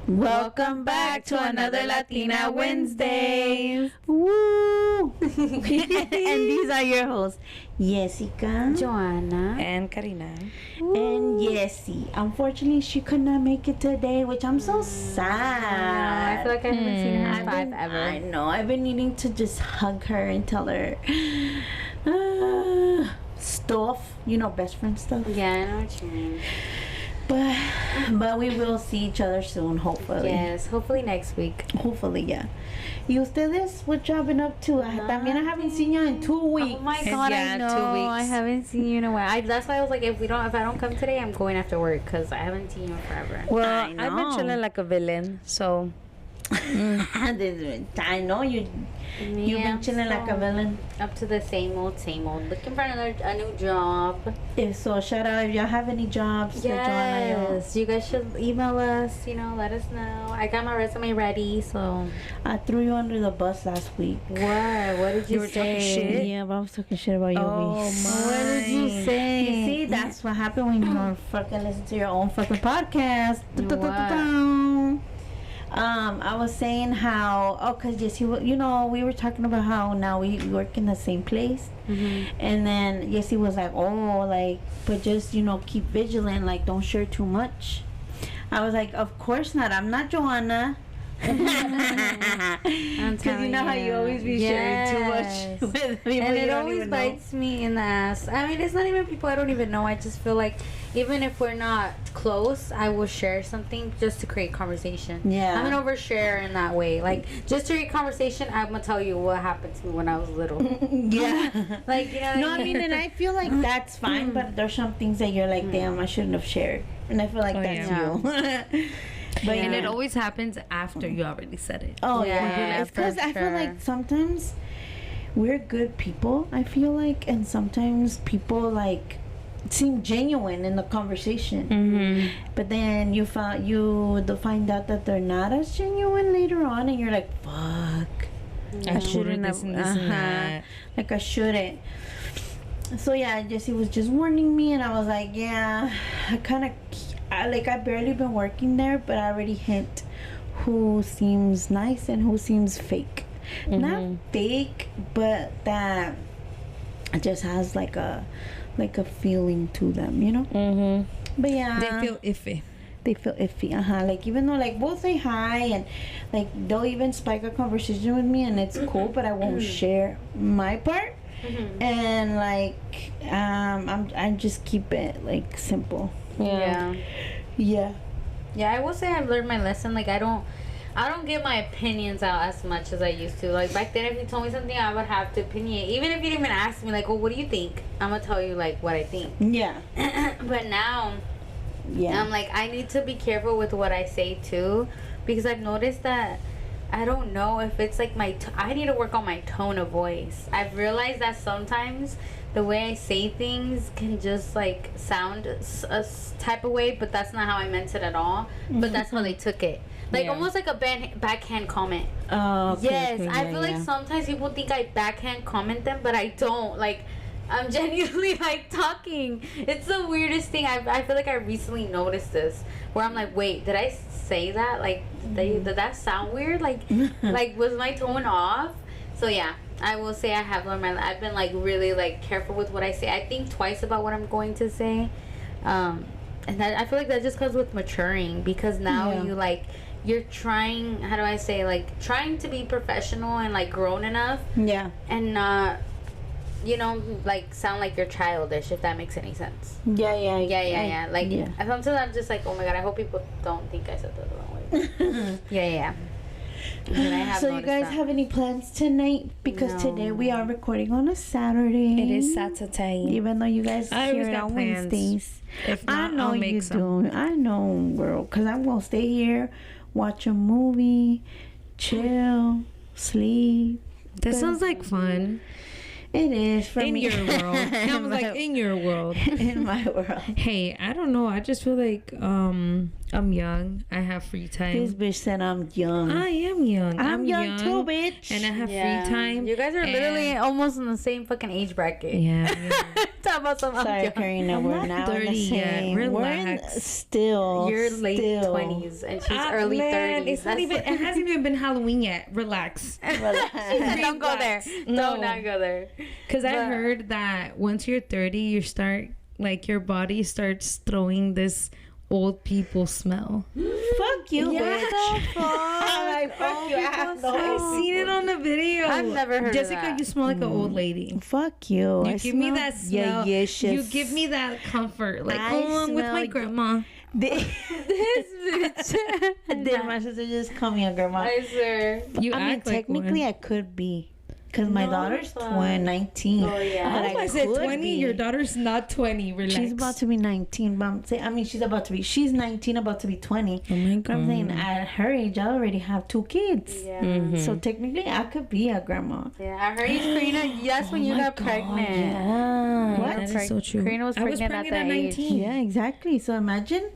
Welcome back to another Latina Wednesdays. Woo! And these are your hosts, Jessica, Joanna, and Karina. and Jessie. Unfortunately, she could not make it today, which I'm so sad. I feel like I haven't seen her in I've five been- ever. I know. I've been needing to just hug her and tell her stuff, best friend stuff. Yeah, I know what you mean. But we will see each other soon, hopefully. Yes, hopefully next week. Hopefully, yeah. ¿Y ustedes what y'all been up to? También I haven't seen you in 2 weeks. Oh my god, Yeah, I know. 2 weeks. I haven't seen you in a while. That's why I was like, if I don't come today, I'm going after work because I haven't seen you in forever. Well, I I've know. been chilling like a villain, so I know you've been chilling like a villain. Up to the same old. Looking for a new job. So shout out if y'all have any jobs. that Yes, you guys should email us. Let us know. I got my resume ready, so. I threw you under the bus last week. What did you were say? talking shit? Yeah, but I was talking shit about you. Oh my. What did you say? You see, that's what happened when you don't fucking listen to your own fucking podcast. I was saying how, cause Jessie, we were talking about how now we work in the same place, and then Jessie was like, but just keep vigilant, like don't share too much. I was like, of course not. I'm not Joanna. Because you know how you always be sharing too much with people And you it don't always even know. bites me in the ass. I mean, it's not even people I don't even know. I just feel like even if we're not close, I will share something just to create conversation. Yeah. I'm an overshare in that way. Like, just to create conversation, I'm going to tell you what happened to me when I was little. Yeah. Like, you know what No, I mean, and I feel like that's fine, but there's some things that you're like, damn, I shouldn't have shared. And I feel like that's you. But and yeah. it always happens after you already said it. Oh Yeah, it's because for I feel like sure. sometimes we're good people. I feel like, and sometimes people like seem genuine in the conversation, but then you find out that they're not as genuine later on, and you're like, fuck, I shouldn't have. This and that. like I shouldn't. So yeah, Jessie was just warning me, and I was like, yeah, I barely been working there, but I already hint who seems nice and who seems fake. Not fake, but that just has like a feeling to them, But yeah, They feel iffy. they feel iffy. Like even though like we'll say hi and like they'll even spike a conversation with me and it's cool, but I won't share my part. And like I just keep it like simple. Yeah. Yeah. Yeah, I will say I've learned my lesson. Like, I don't get my opinions out as much as I used to. Like, back then, if you told me something, I would have to opinion. Even if you didn't even ask me, like, oh, what do you think? I'm going to tell you, like, what I think. Yeah. But now, Yeah. I'm like, I need to be careful with what I say, too. Because I've noticed that I don't know if it's like I need to work on my tone of voice. I've realized that sometimes the way I say things can just like sound a type of way, but that's not how I meant it at all. But that's how they took it. Like almost like a backhand comment. Oh, okay, Yes, okay, I feel like sometimes people think I backhand comment them, but I don't. Like, I'm genuinely like talking. It's the weirdest thing. I feel like I recently noticed this, where I'm like, wait, did I say that? Like, did that sound weird? Like, was my tone off? So yeah, I will say I have learned I've been like really like careful with what I say. I think twice about what I'm going to say, and that I feel like that just comes with maturing, because now you're trying, how do I say, like trying to be professional and like grown enough, and not, like sound like you're childish, if that makes any sense. Yeah. Like sometimes I'm just like, oh my god, I hope people don't think I said that the wrong way. yeah. So you guys have any plans tonight? Because today we are recording on a Saturday. It is Saturday. Even though you guys I hear always it got on plans. Wednesdays. If I not, know I'll make you some. do. I know, girl. Because I'm going to stay here, watch a movie, chill, sleep. That sounds like fun. It is for In me. your world. I was like, in your world. In my world. Hey, I don't know. I just feel like I'm young. I have free time. This bitch said I'm young. I am young. I'm young too, bitch. And I have free time. You guys are and- literally almost in the same fucking age bracket. Yeah. Talk about some Sorry, Karina, I'm we're not now in 30 the yet. same. We're in Relax. still. You're late still. 20s and she's early 30s. It's not even. It hasn't even been Halloween yet. Relax. Don't go there. No. Do not go there. Because I heard that once you're 30, you start like your body starts throwing this old people smell. Fuck you, Yeah. bitch. I'm like, fuck you. I have no. I seen it on the video. I've never heard of Jessica, that. you smell like an old lady. Fuck you. You give me that smell. Yeah, You give me that comfort. Like, I oh, I'm with my smell- grandma. This bitch. Did my sister just call me a grandma? I swear. You I mean, act like technically, one. I could be. Because my No, daughter's fuck. 19. Oh, yeah. But I said could 20. be. Your daughter's not 20. Relax. She's about to be 19. But I'm saying, I mean, she's 19, about to be 20. Oh my But I'm saying, at her age, I already have 2 kids. Yeah. Mm-hmm. So technically, I could be a grandma. Yeah. I heard Karina. That's when you got pregnant. Yeah. What? That is so true. Karina was pregnant at that age. Yeah, exactly. So imagine.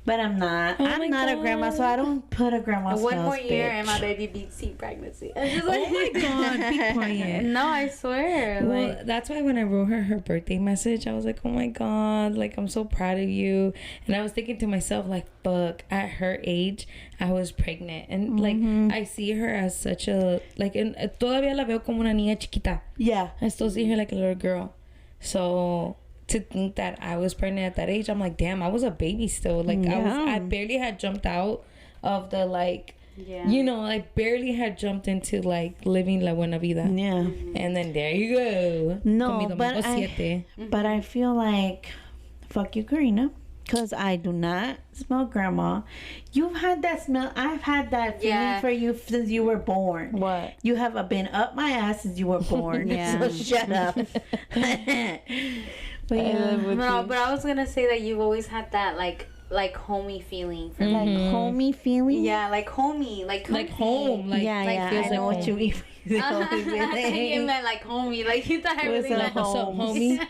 But I'm not. Oh my I'm not a grandma, so I don't put a grandma One smells, more year bitch. and my baby beats teen pregnancy. I'm just Oh my god, be quiet. No, I swear. Well, Like, that's why when I wrote her birthday message, I was like, oh my god, like, I'm so proud of you. And I was thinking to myself, like, fuck, at her age, I was pregnant. And, like, I see her as such a, like, todavía la veo como una niña chiquita. Yeah. I still see her like a little girl. So to think that I was pregnant at that age, I'm like, damn, I was a baby still. Like, I barely had jumped out of the, like, yeah. you know, I barely had jumped into, like, living la buena vida. Yeah. And then there you go. No, Con mi but domingo I- siete. But I feel like, fuck you, Karina. Because I do not smell grandma. You've had that smell. I've had that feeling Yeah. for you since you were born. What? You have been up my ass since you were born. Yeah. So shut up. But yeah, No, but I was gonna say that you've always had that like homey feeling for like me. homey feeling. Yeah, like homey, like Like comfy. home. Like, yeah, like, yeah. feels I know like what you home. mean. I think you meant like homey, like you thought I Was really it meant like what's up, home? homie?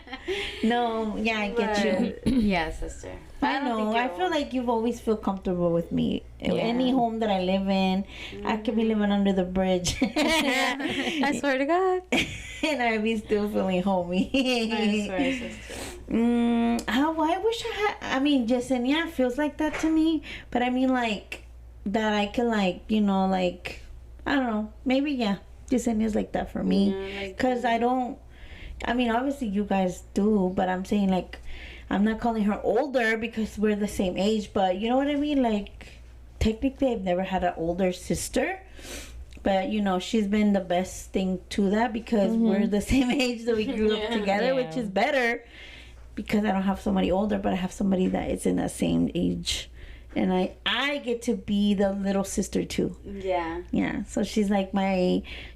No, yeah, I get you. But- yeah, sister. I don't know. think I you're feel old. like you've always feel comfortable with me. Yeah. Any home that I live in, I could be living under the bridge. I swear to God. And I'd be still feeling homey. I swear, sister. I wish I had. I mean, Yesenia feels like that to me, but I mean, like that I can, like, you know, like, I don't know. Maybe yeah, Yesenia's like that for me, Yeah, like- cause I don't. I mean, obviously you guys do, but I'm saying, like, I'm not calling her older because we're the same age, but you know what I mean. Like, technically, I've never had an older sister. But, you know, she's been the best thing to that because we're the same age that we grew up together, which Yeah. is better because I don't have somebody older, but I have somebody that is in that same age. And I get to be the little sister too. Yeah. Yeah. So she's like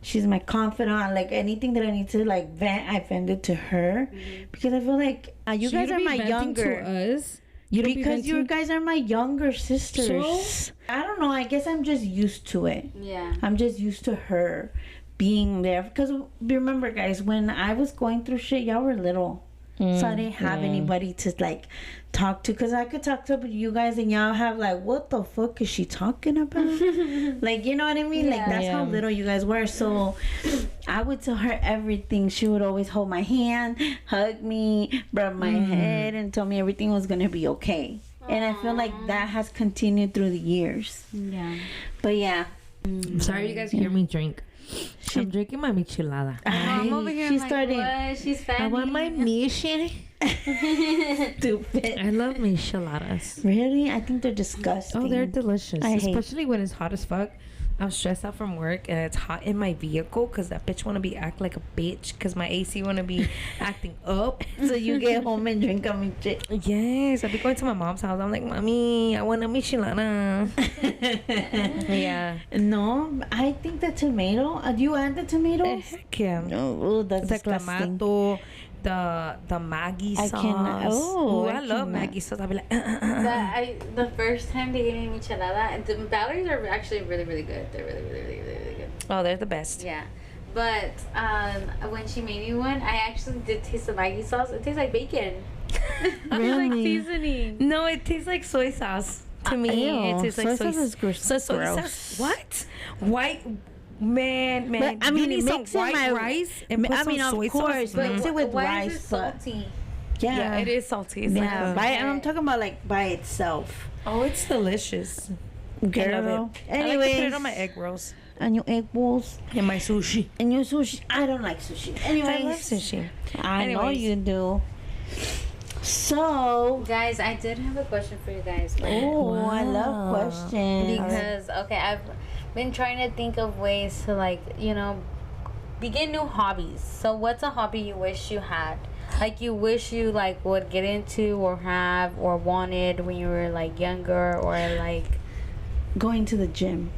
she's my confidant. Like anything that I need to like vent, I vent it to her because I feel like you So guys don't are be my venting younger. to us. You don't Because be you venting- guys are my younger sisters. So? I don't know. I guess I'm just used to it. Yeah. I'm just used to her being there. Because remember, guys, when I was going through shit, y'all were little. So I didn't have anybody to like talk to. Because I could talk to you guys and y'all have like, what the fuck is she talking about? Like, you know what I mean? Like, that's how Yeah. little you guys were. So I would tell her everything. She would always hold my hand, hug me, rub my head, and tell me everything was going to be okay. And I feel like that has continued through the years. Yeah. But yeah. I'm sorry you guys hear me drink. I'm drinking my michelada. I'm over here. She I'm started- Like, what? She's fanny. I want my mission. Stupid. I love micheladas. Really? I think they're disgusting. Oh, they're delicious. I hate- Especially when it's hot as fuck. I'm stressed out from work and it's hot in my vehicle because that bitch want to be act like a bitch because my AC want to be acting up. So you get home and drink a shit. Yes, I'll be going to my mom's house. I'm like, Mommy, I want a michelada. Yeah. No, I think the tomato. Do you add the tomatoes? Heck yeah. Oh, that's The disgusting. clamato, the Maggi I sauce. cannot- oh, I I love cannot. Maggi sauce. I'll be like, The first time they gave me michelada, and the batteries are actually really, really good. They're really, really, really, really, really good. Oh, they're the best. Yeah. But when she made me one, I actually did taste the Maggi sauce. It tastes like bacon. It's like Really? seasoning. No, it tastes like soy sauce. To me, Ew, it tastes like soy sauce is gross. So soy Gross. sauce. What? Why? Man. But, I mean, you need some mix in white my- rice and put some soy of course, sauce. mix it with Why rice. is it but salty? Yeah, it is salty. It's Yeah, like by, I'm talking about like by itself. oh, it's delicious. I love Girl. it. I like to put Anyways, it on my egg rolls and your egg balls and my sushi. and your sushi. I don't like sushi. Anyways, I love sushi. I know Anyways. you do. So, Guys, I did have a question for you guys. oh, I love Wow. questions. Because okay, I've been trying to think of ways to like, you know, begin new hobbies. So what's a hobby you wish you had? Like you wish you like would get into or have or wanted when you were like younger or like Going to the gym.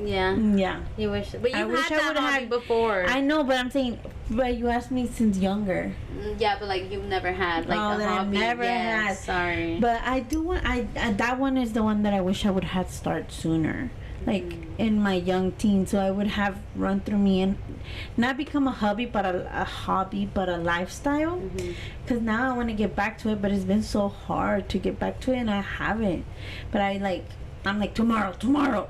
yeah. Yeah. You wish but I you wish had I that would've hobby had- before. I know, but I'm saying, but you asked me since younger. Yeah, but like you've never had like Oh, a that I've hobby. never Yes, had. Sorry. But I do want. I that one is the one that I wish I would have start sooner, like in my young teens, so I would have run through me and not become a hobby, but a hobby, but a lifestyle. Because now I want to get back to it, but it's been so hard to get back to it, and I haven't. But I'm like tomorrow,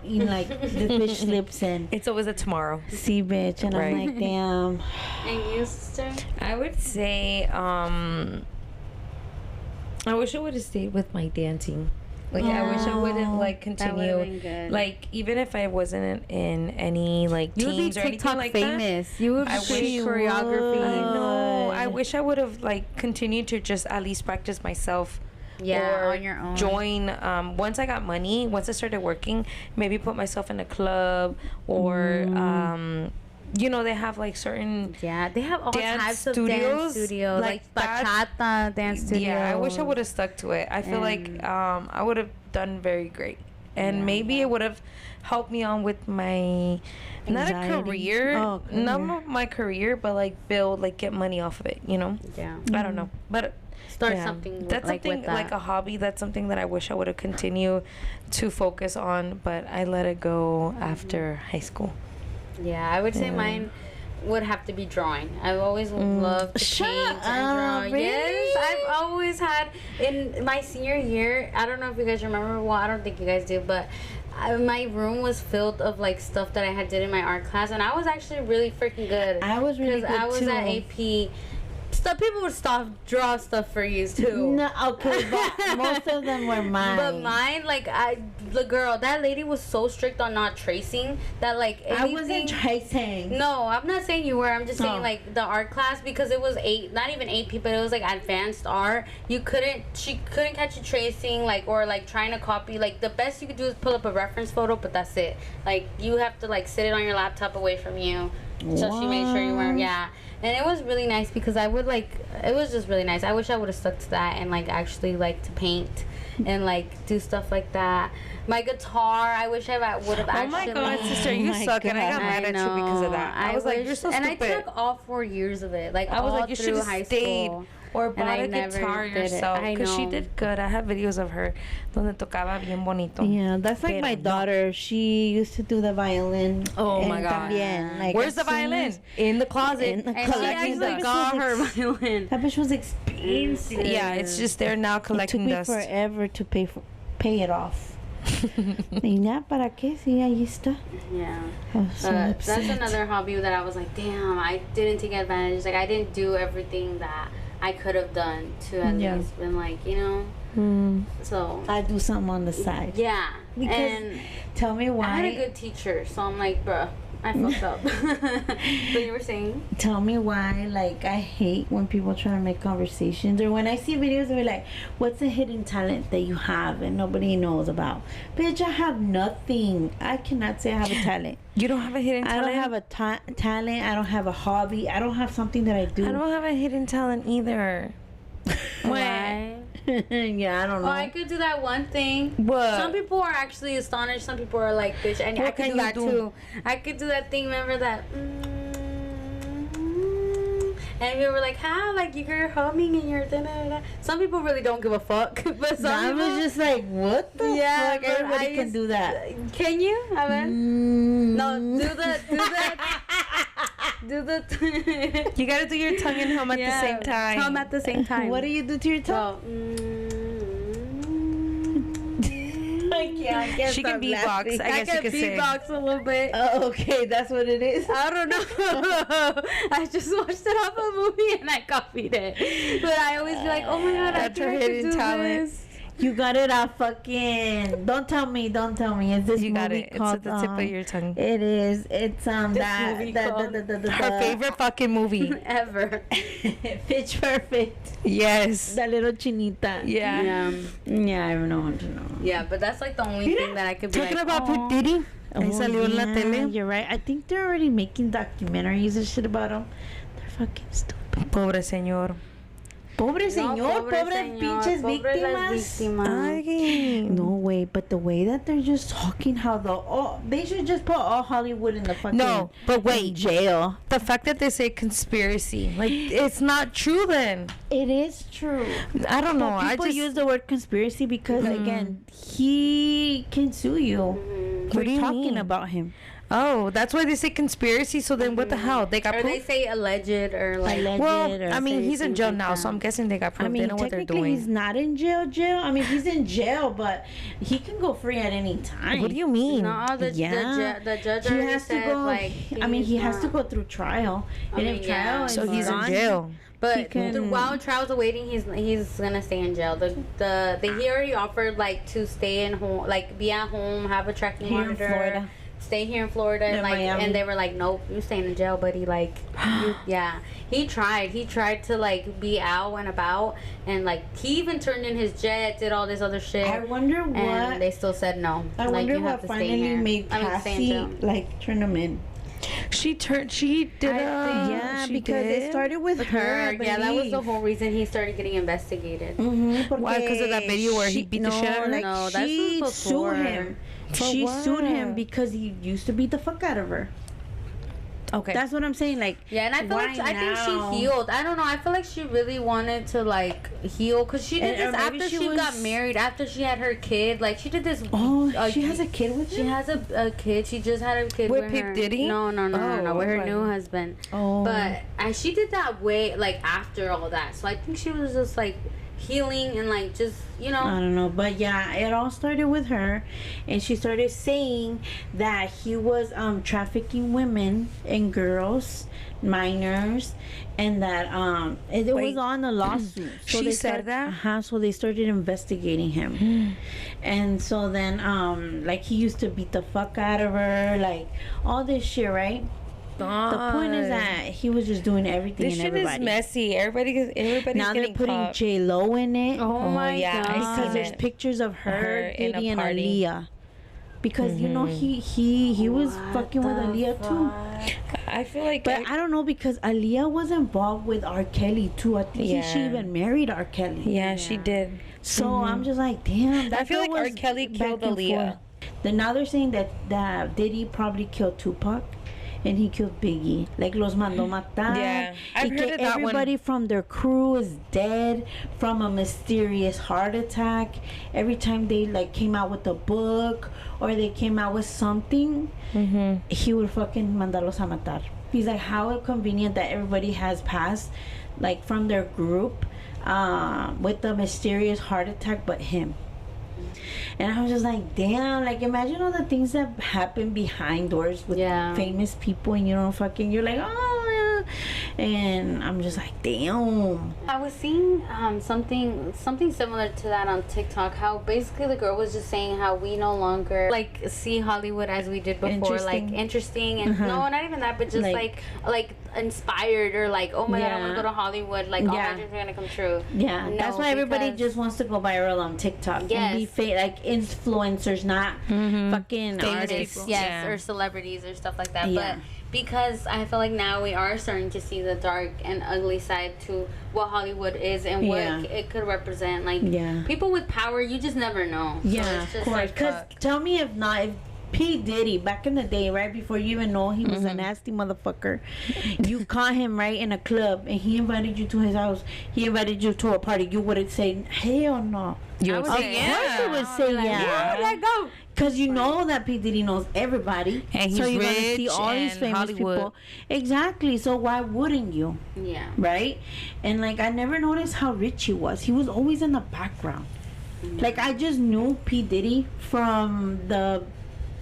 and like the bitch slips in. It's always a tomorrow. See, bitch, and Right. I'm like, damn. And you, sister? I would say, I wish I would have stayed with my dancing. Like, I wish I would have, like, That would've been continued. good. Like, even if I wasn't in any, like, You would be teams or anything TikTok like that. famous. You would I be wish you choreography. I know. would. I wish I would have, like, continued to just at least practice myself. Yeah, or on your own. join once I got money, once I started working, maybe put myself in a club or you know, they have like certain Yeah, they have all dance types of studios, dance studios, like like that. bachata dance studios. Yeah, I wish I would have stuck to it. I feel like I would have done very great, and maybe it would have helped me on with my not a Anxiety. career, Oh, not career. my career, but like build, like get money off of it. You know, Yeah, I don't know, but start yeah, something. that's like something with that. like a hobby. That's something that I wish I would have continued to focus on, but I let it go after high school. Yeah, I would say Yeah. mine would have to be drawing. I've always loved to Shut paint and draw. up, really? Yes, I've always had in my senior year. I don't know if you guys remember. Well, I don't think you guys do, but my room was filled of like stuff that I had did in my art class, and I was actually really freaking good. I was really good I was too. at AP. Stuff people would draw stuff for you too. No, okay, but most of them were mine. But mine, like the girl, that lady was so strict on not tracing that like I anything. wasn't tracing. No, I'm not saying you were. I'm just saying Oh. like the art class, because it was not even AP, but it was like advanced art. She couldn't catch you tracing like or like trying to copy. Like the best you could do is pull up a reference photo, but that's it. Like you have to like sit it on your laptop away from you. So she made sure you weren't. Yeah. And it was really nice because I would like, it was just really nice. I wish I would have stuck to that and like actually like to paint and like do stuff like that. My guitar, I wish I would have Oh actually. my god, sister, you Oh my suck, and I got God. mad at you because of that. I was like, wish- you're so and stupid. I took all 4 years of it. Like I was all like, you should through have high stayed school. or And bought I a never guitar did it. yourself I because she know. did good. I have videos of her donde tocaba bien bonito. Yeah, that's like Pero my no. daughter. She used to do the violin. Oh my and God. También, like, Where's as the soon violin? as- In the closet. In the And she collecting actually dust. got her violin. That bitch was expensive. Yeah, it's just they're now It took collecting me dust. forever to pay it off. Y ya, ¿para qué? Sí, ahí está. Yeah. I was so That's upset. another hobby that I was like, damn, I didn't take advantage. Like I didn't do everything that I could have done to at Yeah. least been like, you know. Mm, So I do something on the side. yeah. Because and Tell me I had a why. good teacher, so I'm like, bruh, I fucked up. So you were saying? Tell me why. Like, I hate when people try to make conversations, or when I see videos of it, like, what's a hidden talent that you have and nobody knows about? Bitch, I have nothing. I cannot say I have a talent. You don't have a hidden I talent? don't have a talent. I don't have a hobby. I don't have something that I do. I don't have a hidden talent either. Why? Yeah, I don't know. Oh, I could do that one thing. What? Some people are actually astonished. Some people are like, bitch, and I What could can do you that do? too. I could do that thing. Remember that? And we were like, how? Like you're humming and you're da-da-da-da. Some people really don't give a fuck, but some I people. was just like, what the Yeah, fuck? but Everybody I can used- do that. Can you? I mean, no, do the. You gotta do your tongue and hum at the same time. Hum at the same time. What do you do to your tongue? So, I can't She can stop beatbox. laughing. I guess you could sing. beatbox a little bit. Oh, okay, that's what it is. I don't know. I just watched it off a movie and I copied it. But I always be like, oh my god, That's I her think I could hidden do talent. this. You got it off fucking. Don't tell me. It's this You movie got it. It's called. at the tip of your tongue. It is. It's that. movie that called- Her favorite fucking movie. Ever. Pitch Perfect. Yes. That little chinita. Yeah. Yeah, I don't know. Yeah, but that's like the only thing that I could be Talking like, about "Aw." P. Diddy. Ahí salió en la tele. You're right. I think they're already making documentaries and shit about him. They're fucking stupid. Pobre señor. Pobre señor, pobre pinches pobre las víctimas. víctimas. Ay. No way, but the way that they're just talking, how they should just put all Hollywood in the fucking No, but in wait. jail. The fact that they say conspiracy, like it's not true. Then It is true. I don't know. But I people just use the word conspiracy because again, he can sue you for What do you talking mean? about him. Oh, that's why they say conspiracy. So then, what the hell? They got Or they proof. say alleged or like. Alleged Well, or I mean, he's in things jail like now, that. so I'm guessing they got proof. I mean, they know what they're technically doing. he's not in jail. I mean, he's in jail, but he can go free at any time. What do you mean? No, the judge He already has to said, go. like, I mean, he he's has to not- go through trial. And if yeah. trial So is he's in on, jail. But He can- while trial's awaiting, he's gonna stay in jail. He already offered like to stay in home, like be at home, have a tracking Here in monitor, Florida. stay here in Florida, In and like, Miami. and they were like, nope, you staying in jail, buddy. Like, yeah, he tried to like be out and about, and like he even turned in his jet, did all this other shit, I wonder what. and they still said no. I like, wonder you have what to stay finally here. made I mean, stay in Cassie jail. like turn him in. She did. Yeah, she because did? it started with her. I Yeah, that was the believe. whole reason he started getting investigated. Why? 'Cause of that video where he beat the shit out of her? Like No, that she was before. sued him. For She what? sued him because he used to beat the fuck out of her. Okay. That's what I'm saying. Like, Yeah, and I feel why like I think now? she healed. I don't know. I feel like she really wanted to like heal because she did And- this or maybe after she she was- got married, after she had her kid. Like she did this. Oh, she has a kid with She him. has a kid. She just had a kid With with P. her. Diddy? No, Oh, with her okay. new husband. Oh, But she did that way like after all that. So I think she was just like healing and like just I don't know, but yeah, it all started with her, and she started saying that he was trafficking women and girls, minors, and that it was Wait. on a lawsuit. She they said that? So they started investigating him, and so then like he used to beat the fuck out of her, like all this shit, right? The point is that he was just doing everything this and shit everybody. is messy. Everybody's Now they're getting putting caught. J Lo in it. Oh my yeah, god! I Because seen there's it. pictures of Her her, in a Diddy, and party. Aaliyah. Because you know he was fucking with Aaliyah too. I feel like But I don't know because Aaliyah was involved with R. Kelly too. I think she Yeah. even married R. Kelly. yeah, she did. So I'm just like, damn. That I feel girl like R. was Kelly back killed and Aaliyah. forth. Then now they're saying that Diddy probably killed Tupac. And he killed Biggie. Like, los mandó matar. Yeah, I've Y heard que of that one. everybody from their crew is dead from a mysterious heart attack. Every time they, like, came out with a book or they came out with something, he would fucking mandarlos a matar. He's like, how convenient that everybody has passed, like, from their group with a mysterious heart attack, but him. And I was just like, damn, like imagine all the things that happen behind doors with Yeah. famous people and you know you're like, oh yeah. And I'm just like, damn. I was seeing something similar to that on TikTok. How basically the girl was just saying how we no longer like see Hollywood as we did before, like interesting and no, not even that, but just like inspired or like, oh my god, I want to go to Hollywood. Like all my dreams are gonna come true. Yeah, No, that's why everybody because- just wants to go viral on TikTok and be Yes. like influencers, not fucking Famous artists. people. Yes, Yeah. or celebrities or stuff like that. Yeah. But because I feel like now we are starting to see the dark and ugly side to what Hollywood is and what Yeah. it could represent. Like Yeah. people with power, you just never know. So Yeah, it's of just course. like, Because fuck. tell me if not, if P. Diddy, back in the day, right before you even know he was a nasty motherfucker, you caught him right in a club and he invited you to his house, he invited you to a party, you wouldn't say, hell no. You I would would say, say, Of course you would say Like, yeah. yeah, go. Because you know that P. Diddy knows everybody. And he's so you're going to see rich all these and famous Hollywood. people. Exactly. So why wouldn't you? Yeah. Right? And like, I never noticed how rich he was. He was always in the background. Like, I just knew P. Diddy from the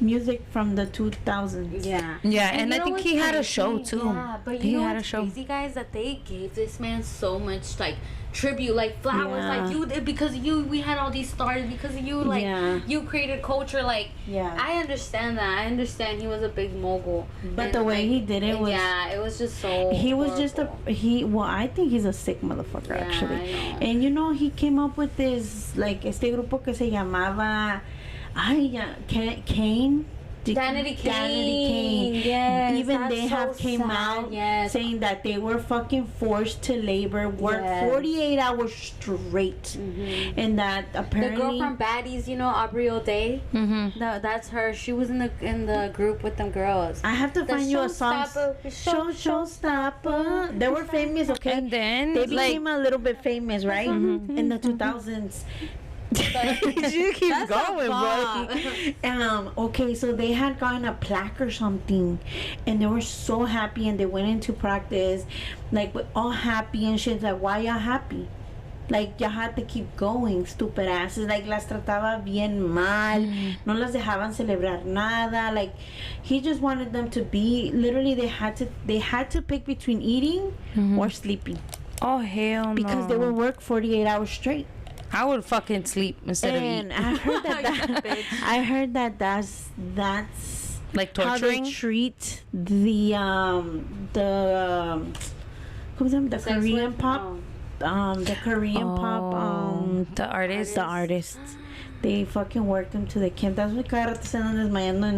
music from the 2000s. Yeah. Yeah, and you I know think what's he had a crazy? show too. Yeah, but He you know had a what's show. crazy, guys, that they gave this man so much like tribute, like flowers, Yeah. like you did because of you. We had all these stars because of you. Like Yeah. you created culture. Like Yeah. I understand that. I understand he was a big mogul, But and, the way like, he did it was... yeah, it was just so. He was just horrible. well, I think he's a sick motherfucker, Yeah, actually. I know. And you know, he came up with this, like, este grupo que se llamaba, Kane. Danity Kane. Yes, Even that's they so have came sad. out Yes. saying that they were fucking forced to labor, work Yes. 48 hours straight, and that The apparently girl from Baddies, you know, Aubrey O'Day. Mm-hmm. No, that's her. She was in the group with them girls. I have to The find you a song. Showstopper. Showstopper. They were famous, okay? And then They like became a little bit famous, right? In the 2000s. You keep That's a going, bop. bro. Okay, so they had gotten a plaque or something, and they were so happy, and they went into practice, like, with all happy and shit. Like, why y'all happy? Like, y'all had to keep going, stupid asses. Like, las trataba bien mal. No las dejaban celebrar nada. Like, he just wanted them to be, literally, they had to pick between eating or sleeping. oh hell no. Because they would work 48 hours straight. I would fucking sleep instead of And eat. I heard that, Bitch. I heard that that's Like how they torturing. treat the who's them? The Sex Korean work? pop, Oh. the Korean pop, the artist. the artists. They fucking work them to the camp. That's why cada rato se andan desmayando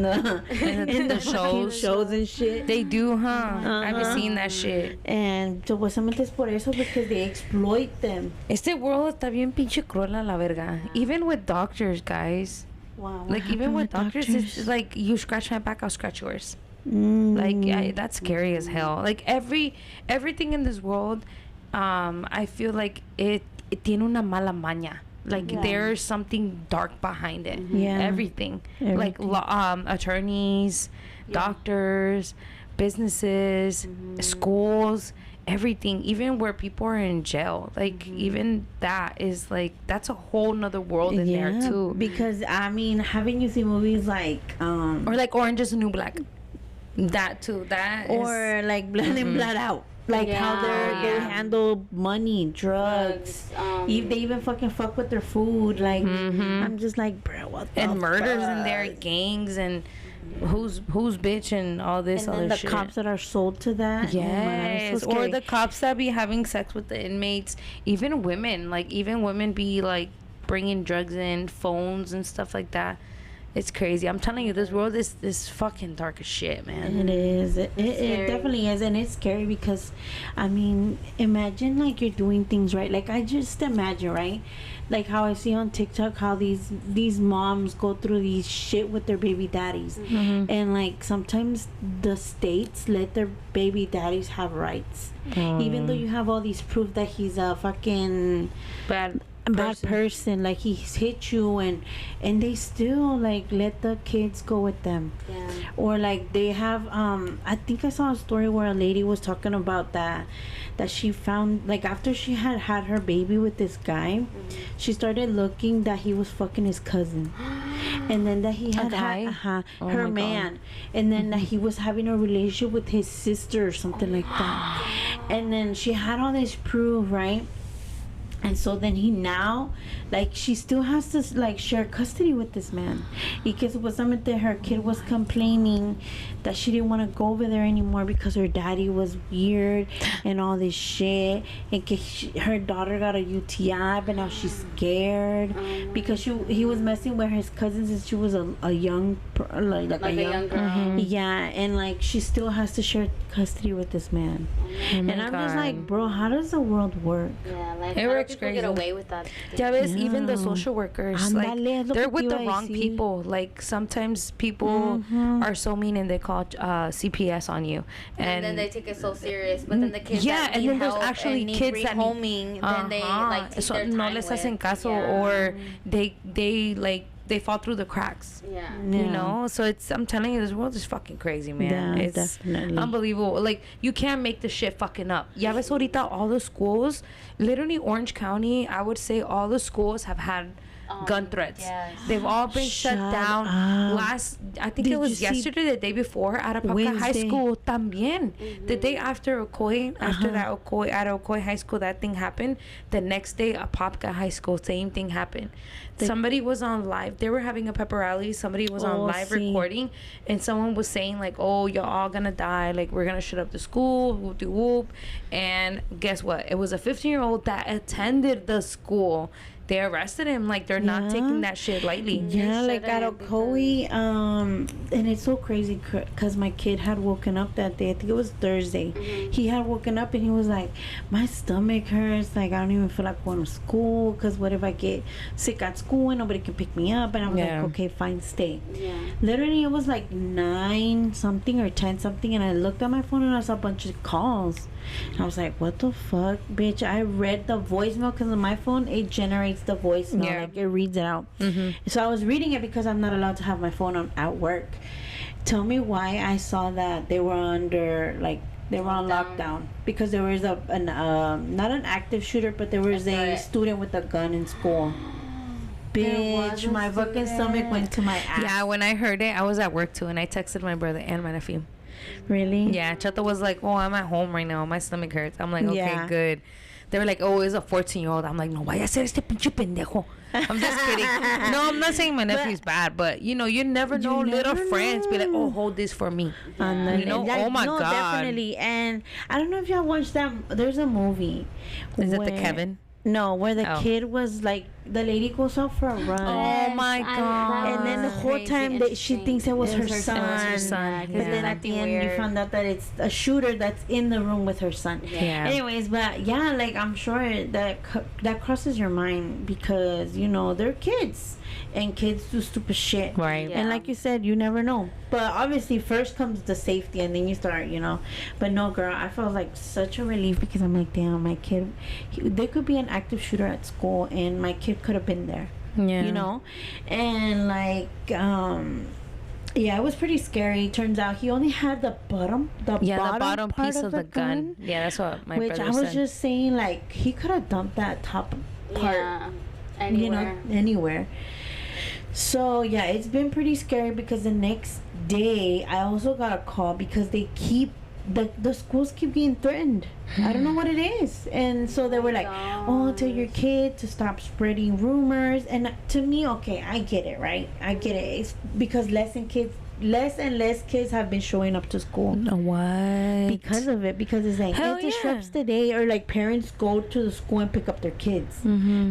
in the fucking shows and shit. They do, huh? I've been seeing that shit. And supuestamente es por eso, because they exploit them. Este world está bien pinche cruel a la verga. Even with doctors, guys. Wow. Like even with doctors, it's like you scratch my back, I'll scratch yours. Like that's scary as hell. Like everything in this world, I feel like it tiene una mala maña. Like there's something dark behind it. Yeah. Everything. Like attorneys, doctors, businesses, schools, everything. Even where people are in jail. Like even that is like that's a whole nother world in there too. Because I mean, haven't you seen movies like Or like Orange is the New Black. That too. That or is, like Blood in Blood Out, like how they Yeah. handle money, drugs. They even fucking fuck with their food. Like I'm just like, bro, what the and murders in fuck? there, gangs and who's bitch and all this And other then the shit. cops that are sold to that. Yes, So or scary. the cops that be having sex with the inmates. Even women be like bringing drugs in, phones and stuff like that. It's crazy. I'm telling you, this world is fucking dark as shit, man. It is. It definitely is, and it's scary because, I mean, imagine like you're doing things right. Like I just imagine, right? Like how I see on TikTok how these moms go through these shit with their baby daddies, and like sometimes the states let their baby daddies have rights, even though you have all these proof that he's a fucking Bad person, like he's hit you, and they still like let the kids go with them. Yeah. Or like they have I think I saw a story where a lady was talking about that she found, like, after she had her baby with this guy, she started looking that he was fucking his cousin, and then that he had guy? Oh her my God. man, and then that he was having a relationship with his sister or something like that, and then she had all this proof, right? And so then he now, like, she still has to, like, share custody with this man. Because supuestamente her kid was complaining that she didn't want to go over there anymore because her daddy was weird and all this shit. And her daughter got a UTI, but now she's scared because he was messing with his cousins since she was a young, like a young girl. Yeah, and, like, she still has to share custody with this man. And I'm just like, bro, how does the world work? Yeah, like It how do works people get crazy. away with that? Ya ves, even the social workers, Ándale, like es lo they're que with te the iba a wrong decir. people. Like sometimes people are so mean and they call CPS on you, And then they take it so serious, but then the kids yeah, that and need then there's help actually and need kids that need- rehoming, then they like take so their no time les with. hacen caso, Yeah. or they like they fall through the cracks. Yeah. You know, so I'm telling you, this world is fucking crazy, man. Yeah, It's definitely. unbelievable. Like, you can't make this shit fucking up. Ya ves ahorita all the schools, literally Orange County, I would say all the schools have had gun threats. yes. They've all been shut Shut down. up. I think Did it was you see- yesterday, the day before, at Apopka High Wednesday. School. También. The day after Ocoee, after that Ocoee, at Ocoee High School, that thing happened. The next day, Apopka High School, same thing happened. Somebody was on live. They were having a pepper rally. Somebody was on live recording, and someone was saying like, "Oh, you're all gonna die. Like, we're gonna shut up the school. Whoop de whoop." And guess what? It was a 15-year-old that attended the school. They arrested him. Like, they're not taking that shit lightly. Yeah, like at shouldn't, Ocoee, and it's so crazy because my kid had woken up that day. I think it was Thursday. He had woken up and he was like, my stomach hurts. Like, I don't even feel like going to school because what if I get sick at school and nobody can pick me up? And I was like, okay, fine, stay. Yeah. Literally, it was like 9 something or 10 something, and I looked at my phone and I saw a bunch of calls. And I was like, what the fuck, bitch? I read the voicemail because on my phone, it generates the voicemail. Yeah. Like, it reads it out. So I was reading it because I'm not allowed to have my phone on at work. Tell me why I saw that they were under, like, they were on lockdown because there was not an active shooter, but there was a student with a gun in school. Bitch, my fucking stomach went to my ass. Yeah, when I heard it, I was at work too, and I texted my brother and my nephew. Really? Yeah, Chato was like, "Oh, I'm at home right now. My stomach hurts." I'm like, "Okay, Yeah. good." They were like, "Oh, it's a 14-year-old." I'm like, "No, vaya a ser este pinche pendejo." I'm just kidding. No, I'm not saying my nephew's bad, but you know, you never know. Little never friends be like, know. "Oh, hold this for me." And You know? like, Oh my no, God. definitely. And I don't know if y'all watched that. There's a movie. Is it the where- Kevin? No, where the Oh. kid was like, the lady goes out for a run. Oh my God. And then the whole Crazy, time that she interesting. thinks it was It her was her son. son. It was her son, But yeah. then at the end, you Weird. found out that it's a shooter that's in the room with her son. Yeah. Anyways, but yeah, like I'm sure that crosses your mind because you know they're kids and kids do stupid shit. Right. Yeah. And like you said, you never know. But obviously, first comes the safety, and then you start, you know. But no, girl, I felt like such a relief because I'm like, damn, my kid. There could be an active shooter at school, and my kid could have been there. Yeah. You know, and like, yeah, it was pretty scary. Turns out he only had the bottom bottom part piece of the gun. Yeah, that's what my which brother I was said. just saying, like, he could have dumped that top part, Yeah. Anywhere. you know, anywhere. So yeah, it's been pretty scary because the next day I also got a call because they keep the schools keep getting threatened. I don't know what it is. And so they were like, oh, tell your kid to stop spreading rumors. And to me, okay, I get it, right? I get it. It's because less and less kids have been showing up to school What? because of it, because it's like Hell it disrupts the day, or like parents go to the school and pick up their kids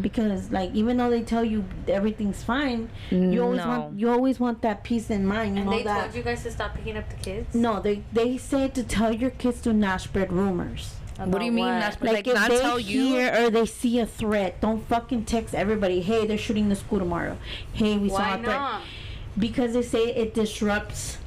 because like even though they tell you everything's fine, you always want that peace in mind. You And know they that told you guys to stop picking up the kids? no, they said to tell your kids to not spread rumors. What do you mean? What? Like If not they tell you? hear or they see a threat, don't fucking text everybody. Hey, they're shooting the school tomorrow. Hey, we saw Why a threat. not? Because they say it disrupts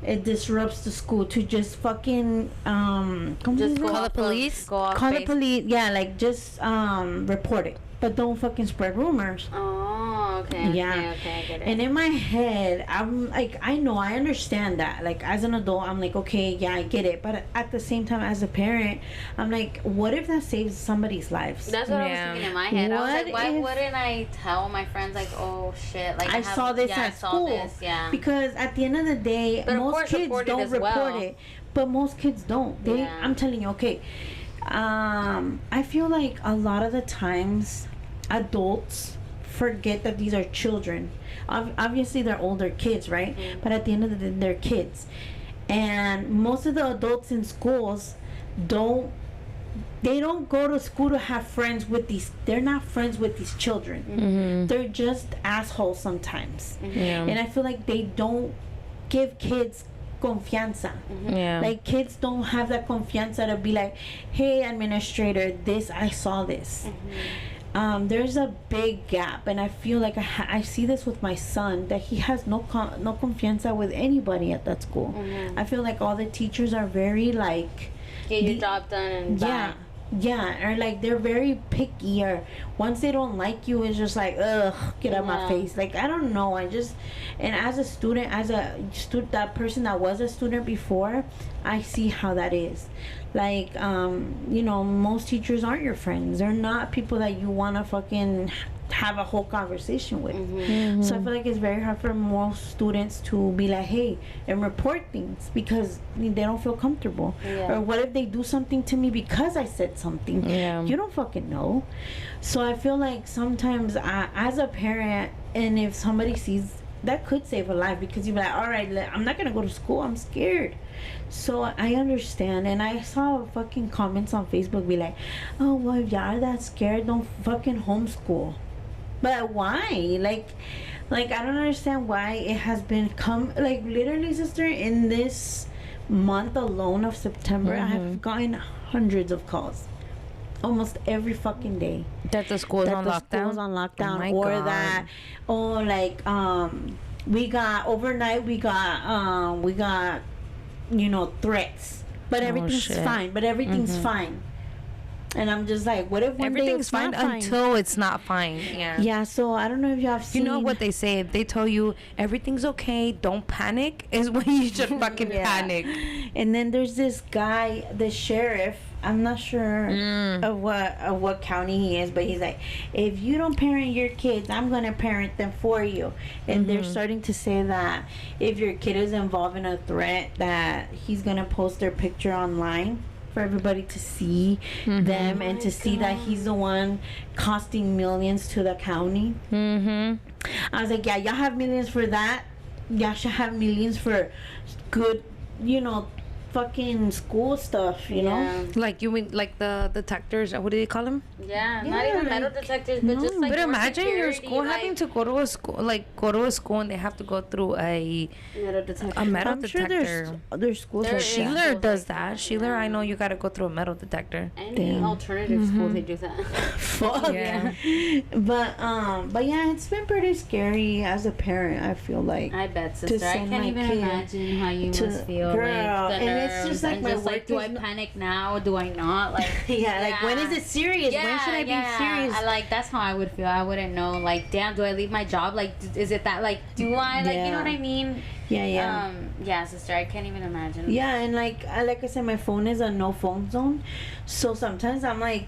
the school to just fucking Just go Call the off police? Go off call the base. police. Yeah, like just report it, but don't fucking spread rumors. Oh, okay. Yeah. Okay, I get it. And in my head, I'm like, I understand that. Like, as an adult, I'm like, okay, yeah, I get it. But at the same time, as a parent, I'm like, what if that saves somebody's lives? That's what I was Yeah. thinking in my head. I was What like, why if- wouldn't I tell my friends, like, oh, shit. Like, I saw this I at saw school. This, yeah. Because at the end of the day, But of most course kids report it don't as report well. it. But most kids don't. They, Yeah. I'm telling you, okay. I feel like a lot of the times, adults forget that these are children. Obviously, they're older kids, right? But at the end of the day, they're kids. And most of the adults in schools don't go to school to have friends with they're not friends with these children. They're just assholes sometimes. Yeah. And I feel like they don't give kids confianza. Yeah. Like, kids don't have that confianza to be like, hey, administrator, I saw this. There's a big gap, and I feel like I see this with my son, that he has no confianza with anybody at that school. I feel like all the teachers are very like, Get your job done and bye. yeah, or like they're very picky, or once they don't like you, it's just like, ugh, get out my Yeah. face. Like, I don't know, and as a student, that person that was a student before, I see how that is. Like, you know, most teachers aren't your friends. They're not people that you want to fucking have a whole conversation with. So I feel like it's very hard for most students to be like, hey, and report things because they don't feel comfortable. Or what if they do something to me because I said something? You don't fucking know. So I feel like sometimes as a parent, and if somebody sees, that could save a life, because you'd be like, all right, I'm not gonna go to school, I'm scared. So I understand. And I saw fucking comments on Facebook be like, oh, well, if y'all are that scared, don't fucking homeschool. But why? Like I don't understand why it has been like, literally, sister, in this month alone of September, I have gotten hundreds of calls almost every fucking day that the school's on lockdown. Or God. That, or like we got overnight, we got you know, threats, but everything's fine. But everything's fine. And I'm just like, what if one everything's day fine until it's not fine? Yeah. So I don't know if you have seen. You know what they say? If they tell you everything's okay, don't panic, is when you should fucking panic. And then there's this guy, the sheriff. I'm not sure of what county he is, but he's like, if you don't parent your kids, I'm gonna parent them for you. And they're starting to say that if your kid is involved in a threat, that he's gonna post their picture online for everybody to see them and to see that he's the one costing millions to the county. I was like, yeah, y'all have millions for that. Y'all should have millions for good, you know, fucking school stuff, you know? Like, you mean like the detectors, what do they call them? Not even metal detectors, but just like, but imagine security, your school having to go to a school, and they have to go through a metal detector. I'm sure there's schools like Sheeler does that. Sheeler, I know you gotta go through a metal detector. Any alternative school, they do that. Fuck yeah. But yeah, it's been pretty scary as a parent, I feel like. I bet, sister. I can't even imagine how you must feel. Girl, like, and it's just like, my work, do I panic now? Do I not? Like, like, when is it serious? When should I be serious? That's how I would feel. I wouldn't know. Like, damn, do I leave my job? Like, is it that? Like, do I? Like, you know what I mean? Yeah, sister, I can't even imagine. Yeah, and like I said, my phone is a no phone zone, so sometimes I'm like,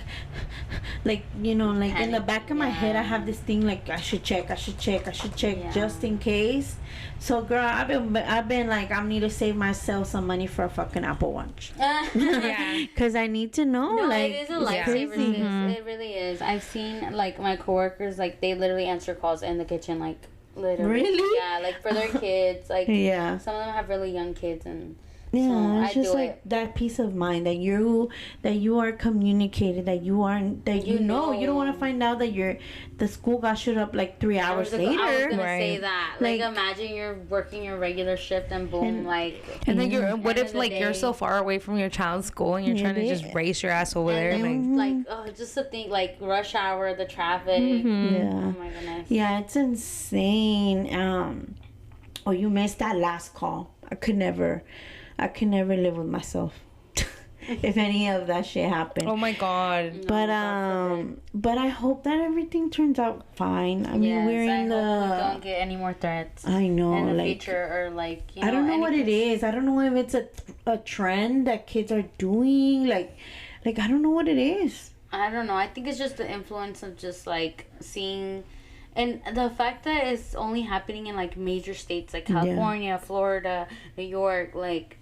you know, like in the back of my head, I have this thing like, I should check just in case. So girl, I've been like, I need to save myself some money for a fucking Apple Watch. Because I need to know. No, like, it is a lifesaver. It really is. I've seen like my coworkers, like, they literally answer calls in the kitchen, like, literally. Really? Yeah, like for their kids. Like, some of them have really young kids, and it's just like that peace of mind that you are communicated, that you aren't, that you know you don't want to find out that the school got shut up like 3 hours later. I was gonna say that. Like, imagine you're working your regular shift and boom, and then what if like you're so far away from your child's school and you're trying to just race your ass over there, and like just to think, like, rush hour, the traffic. Oh my goodness. Yeah, it's insane. Oh, you missed that last call. I could never live with myself if any of that shit happened. Oh my God. But I hope that everything turns out fine. I mean, we're in the. Hope we don't get any more threats. I know, in the like, future, or like, you know, I don't know what it is. I don't know if it's a trend that kids are doing. Like I don't know what it is. I don't know. I think it's just the influence of just like seeing. And the fact that it's only happening in like major states like California, Florida, New York, like,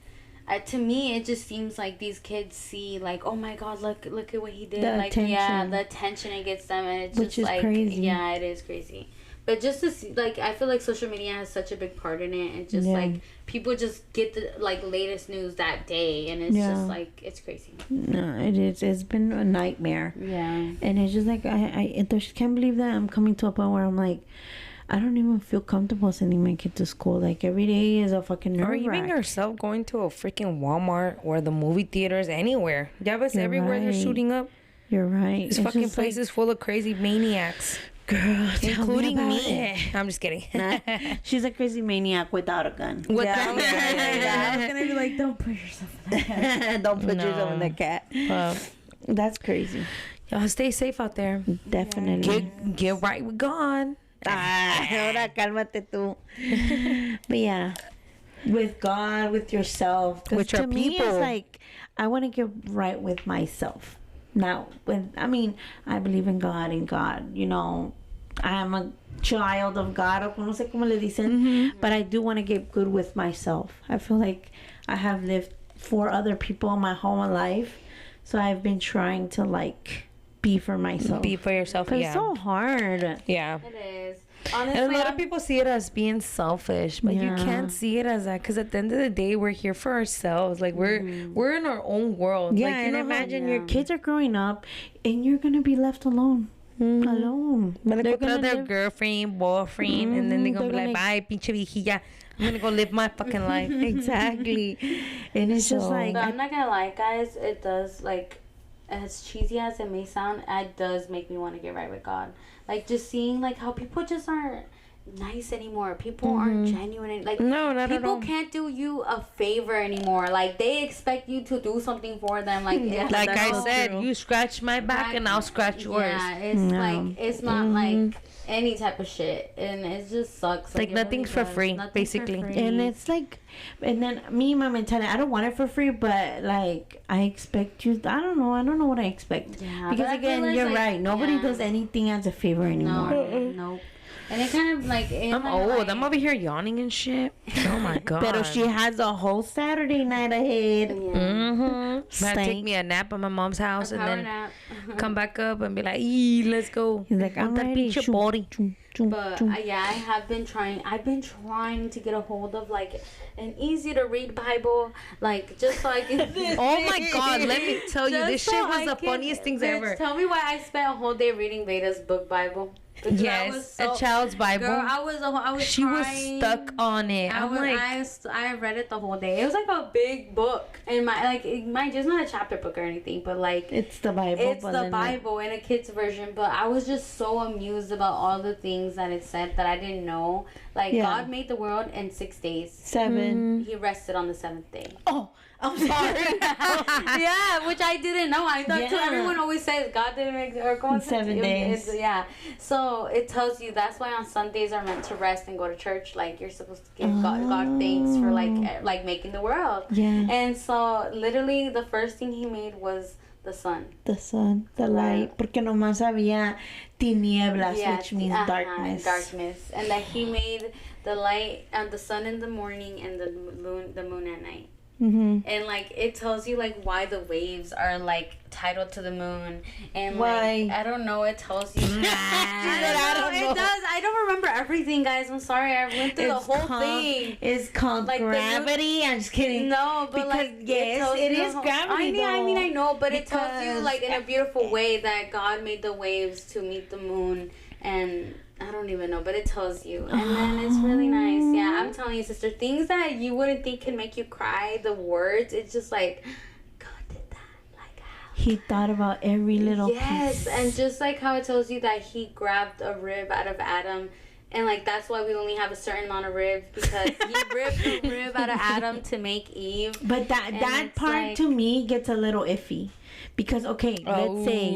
to me it just seems like these kids see like, oh my God, look at what he did. The attention it gets them, and it's just like crazy. Yeah, it is crazy. But just to see, like, I feel like social media has such a big part in it, and just like people just get the like latest news that day, and it's just like, it's crazy. No, it is. It's been a nightmare. Yeah. And it's just like I just can't believe that I'm coming to a point where I'm like, I don't even feel comfortable sending my kid to school. Like, every day is a fucking nerve. Or even yourself going to a freaking Walmart or the movie theaters, anywhere. Everywhere they're shooting up. You're right. This fucking place is full of crazy maniacs. Girl, including me. I'm just kidding. She's a crazy maniac without a gun. I was gonna be like, don't put yourself in the cat. Don't put yourself in the cat. That's crazy. Y'all stay safe out there. Definitely. Get right with God. Ahora cálmate tú. But yeah, with God, with yourself, with your to me, it's like, I want to get right with myself. Now, I believe in God, and God, you know, I'm a child of God, o no sé cómo le dicen, but I do want to get good with myself. I feel like I have lived for other people my whole life, so I've been trying to like be for myself. Be for yourself. But Yeah. it's so hard. Yeah. It is. And Honestly, a lot of people see it as being selfish, but you Yeah. can't see it as that, because at the end of the day, we're here for ourselves. Like we're in our own world. Yeah, like, you and know how- imagine your kids are growing up, and you're gonna be left alone. Alone. They're They're gonna gonna their live- girlfriend, boyfriend, and then they're gonna They're be like, bye, pinche viejilla. I'm gonna go live my fucking life. Exactly. And it's just So- like, but I'm not gonna lie, guys. It does, like, as cheesy as it may sound, it does make me want to get right with God. Like, just seeing like how people just aren't nice anymore. People aren't genuine. Like, No, not at people all. can't do you a favor anymore. Like, they expect you to do something for them. Like, Like that's I so said, true. you scratch my back and I'll scratch yours. Yeah, it's No. like it's not like any type of shit, and it just sucks. Like, it nothing's for does. free, Nothing's for basically. free. and it's like, and then me, my mentality, I don't want it for free, but like, I expect you, I don't know what I expect. Yeah, but Because I again, realize, you're like, right. Nobody yeah. does anything as a favor anymore. Nope. And it kind of like I'm old. I'm over here yawning and shit. Oh my god. But she has a whole Saturday night ahead. Mm-hmm. I take Stank. me a nap at my mom's house and power then nap. come back up and be like, let's go. He's like, I'm With that ready. pinche Chum, body. chum, chum, But chum. yeah, I have been trying. I've been trying to get a hold of like an easy to read Bible, like just so I can. Oh my god, let me tell you, Just this so shit I was the can- funniest things Bitch, ever. Tell me why I spent a whole day reading Veda's book Bible. Because I was Yes, so- a child's Bible. Girl, I was. She was trying. stuck on it. I'm like, I read it the whole day. It was like a big book, and mind you, it's not a chapter book or anything, but like It's the Bible. it's the wasn't it? Bible in a kid's version. But I was just so amused about all the things that it said that I didn't know. Like, Yeah. God made the world in 6 days. 7. He rested on the 7th day. Oh, I'm sorry. Yeah, which I didn't know. I thought too. Yeah. Everyone always says God didn't make or go on 7 days. Yeah, so it tells you that's why on Sundays are meant to rest and go to church. Like, you're supposed to give God thanks for like making the world. Yeah. And so literally the first thing he made was the sun. The sun, the light, porque nomás había tinieblas, which means darkness. Darkness, and that he made the light and the sun in the morning and the moon at night. Mm-hmm. And like it tells you like why the waves are like titled to the moon, and Why? like I don't know. It tells you. I don't know. It does. I don't remember everything, guys. I'm sorry. I went through the whole called, thing. It's called Like the moon- gravity. I'm just kidding. No, but Because, like yes, tells it you is the whole- gravity, I mean, I though. know, but it tells you Because- like in a beautiful way that God made the waves to meet the moon, and I don't even know, but it tells you, and then it's really nice. Yeah, I'm telling you, sister, things that you wouldn't think can make you cry. The words, it's just like God did that. Like how? He thought about every little Yes, piece. and just like how it tells you that he grabbed a rib out of Adam. And like that's why we only have a certain amount of ribs, because he ripped a rib out of Adam to make Eve. But that And it's part like- to me gets a little iffy, because let's say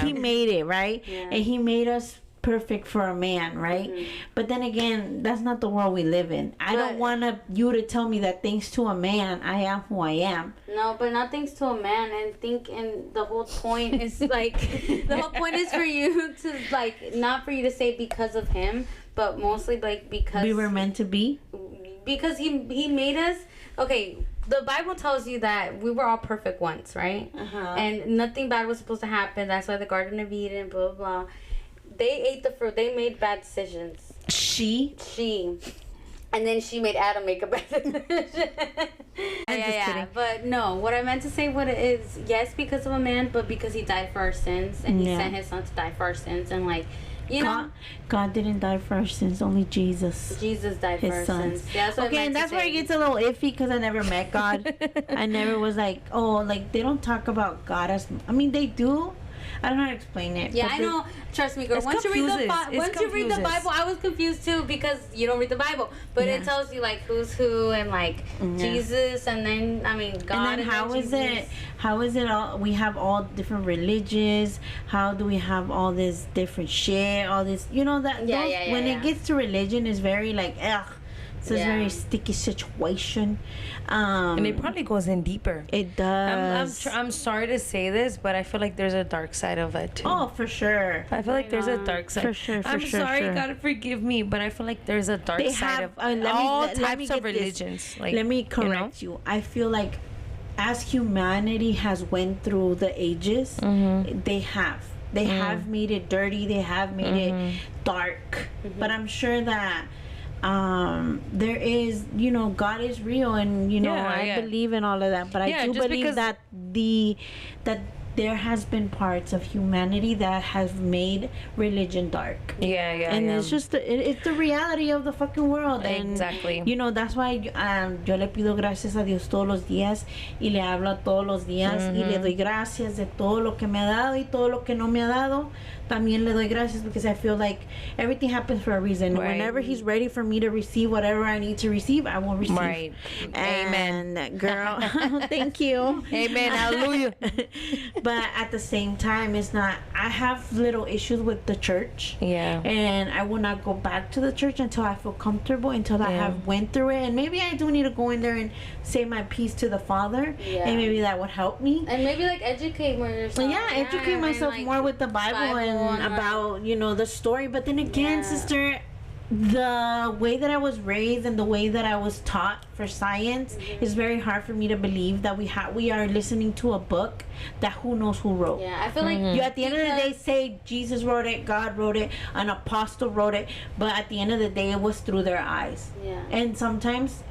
he made it right, Yeah. and he made us perfect for a man, right? But then again, that's not the world we live in. I don't But- want you to tell me that thanks to a man, I am who I am. No, but not thanks to a man. And the whole point is like the whole point is for you to like not for you to say because of him, but mostly like because We were meant to be. because he made us. Okay, the Bible tells you that we were all perfect once, right? And nothing bad was supposed to happen. That's why the Garden of Eden, blah blah blah. They ate the fruit. They made bad decisions. She. And then she made Adam make a bad decision. Yeah. But no, what I meant to say, what it is, yes, because of a man, but because he died for our sins, and he sent his son to die for our sins, and like, you know, God didn't die for our sins. Only Jesus. Jesus died His for our sons. sins. Yeah, that's what I Okay, meant and to that's where say. it gets a little iffy, because I never met God. I never was like, oh, like they don't talk about God as. I mean, they do. I don't know how to explain it. Yeah, but I know. Trust me, girl. It's Once you read confuses. the Bible, I was confused too because you don't read the Bible. But it tells you like who's who and like Jesus, and then I mean God. And then how is it? How is it all? We have all different religions. How do we have all this different shit? All this, you know that. When it gets to religion, it's very like ugh. It's a very sticky situation. And it probably goes in deeper. It does. I'm sorry to say this, but I feel like there's a dark side of it too. Oh, for sure. I feel like there's a dark side. For sure, I'm sorry, sure. God forgive me, but I feel like there's a dark side of all types of religions. Like, let me correct you. I feel like as humanity has went through the ages, they have made it dirty. They have made it dark. But I'm sure that there is, God is real, and I believe in all of that. But I do believe that that there has been parts of humanity that have made religion dark. And it's just it's the reality of the fucking world. Exactly. And, that's why yo le pido gracias a Dios todos los días y le hablo todos los días y le doy gracias de todo lo que me ha dado y todo lo que no me ha dado. También le doy gracias because I feel like everything happens for a reason. Right. Whenever he's ready for me to receive whatever I need to receive, I will receive. Right. And amen, girl. Thank you. Amen. Hallelujah. But at the same time, it's not. I have little issues with the church. Yeah. And I will not go back to the church until I feel comfortable, until I have went through it. And maybe I do need to go in there and say my piece to the Father. Yeah. And maybe that would help me. And maybe educate yourself. Yeah, educate myself more with the Bible and about the story. But then again, sister, the way that I was raised and the way that I was taught for science is very hard for me to believe that we are listening to a book that who knows who wrote. Yeah, I feel like you at the end of the day say Jesus wrote it, God wrote it, an apostle wrote it, but at the end of the day it was through their eyes. Yeah. And sometimes,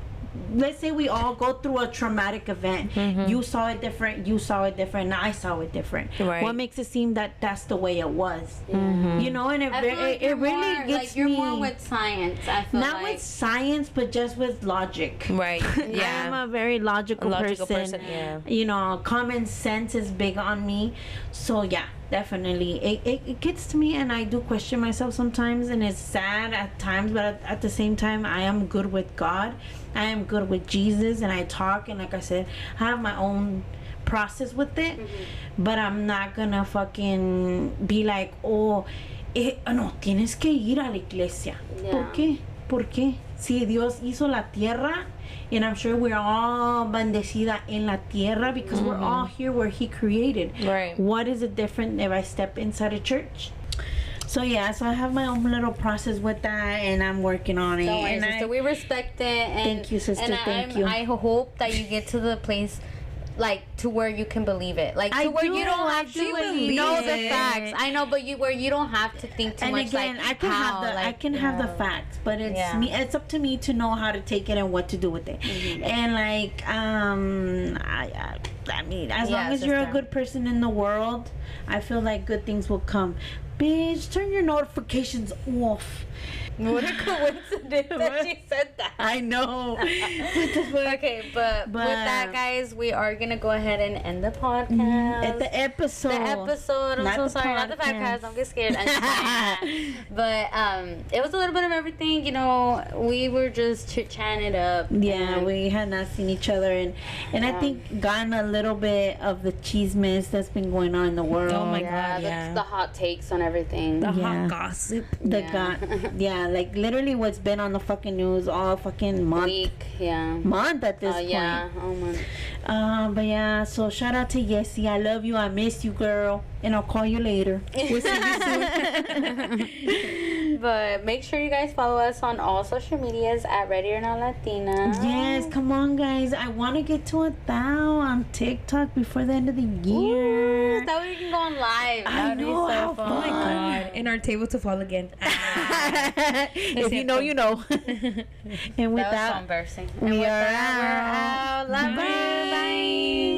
let's say we all go through a traumatic event. You saw it different, and I saw it different. Right. What makes it seem that that's the way it was? And it really gets you're me. more with science. I feel Not with science, but just with logic. Right. Yeah. I'm a very logical person. Yeah. Common sense is big on me. So yeah, definitely. It gets to me, and I do question myself sometimes, and it's sad at times, but at the same time, I am good with God. I am good with Jesus, and I talk, and like I said, I have my own process with it, but I'm not gonna fucking be like, no, tienes que ir a la iglesia. Yeah. ¿Por qué? Si Dios hizo la tierra, and I'm sure we're all bendecida en la tierra because we're all here where He created. Right. What is it different if I step inside a church? So yeah, so I have my own little process with that, and I'm working on it. Don't worry, sister. We respect it. And, thank you, sister. Thank you. I hope that you get to the place, to where you can believe it, where you don't have to know the facts. I know, but where you don't have to think too much. And again, I can have the facts, but it's me. It's up to me to know how to take it and what to do with it. And I mean, as long as you're a good person in the world, I feel like good things will come. Bitch, turn your notifications off. What a coincidence that she said that. I know. Okay, but with that, guys, we are going to go ahead and end the podcast. At the episode. I'm so sorry. Not the podcast. Don't get scared. But it was a little bit of everything. We were just chit-chatting it up. Yeah, we had not seen each other. And I think gotten a little bit of the chismes that's been going on in the world. Oh, my God, the hot takes on everything. The hot gossip. Like literally what's been on the fucking news all fucking month. Month at this point. Yeah, month. But yeah, so shout out to Yessie. I love you. I miss you, girl. And I'll call you later. We'll see you soon. But make sure you guys follow us on all social medias at Ready or Not Latina. Yes, come on, guys. I want to get to 1,000 on TikTok before the end of the year. Ooh, that way we can go on live. I know. So fun. Oh my God. And our table to fall again. If you know, you know. And with that was so embarrassing. And we with are that, we're out. Love you. Bye.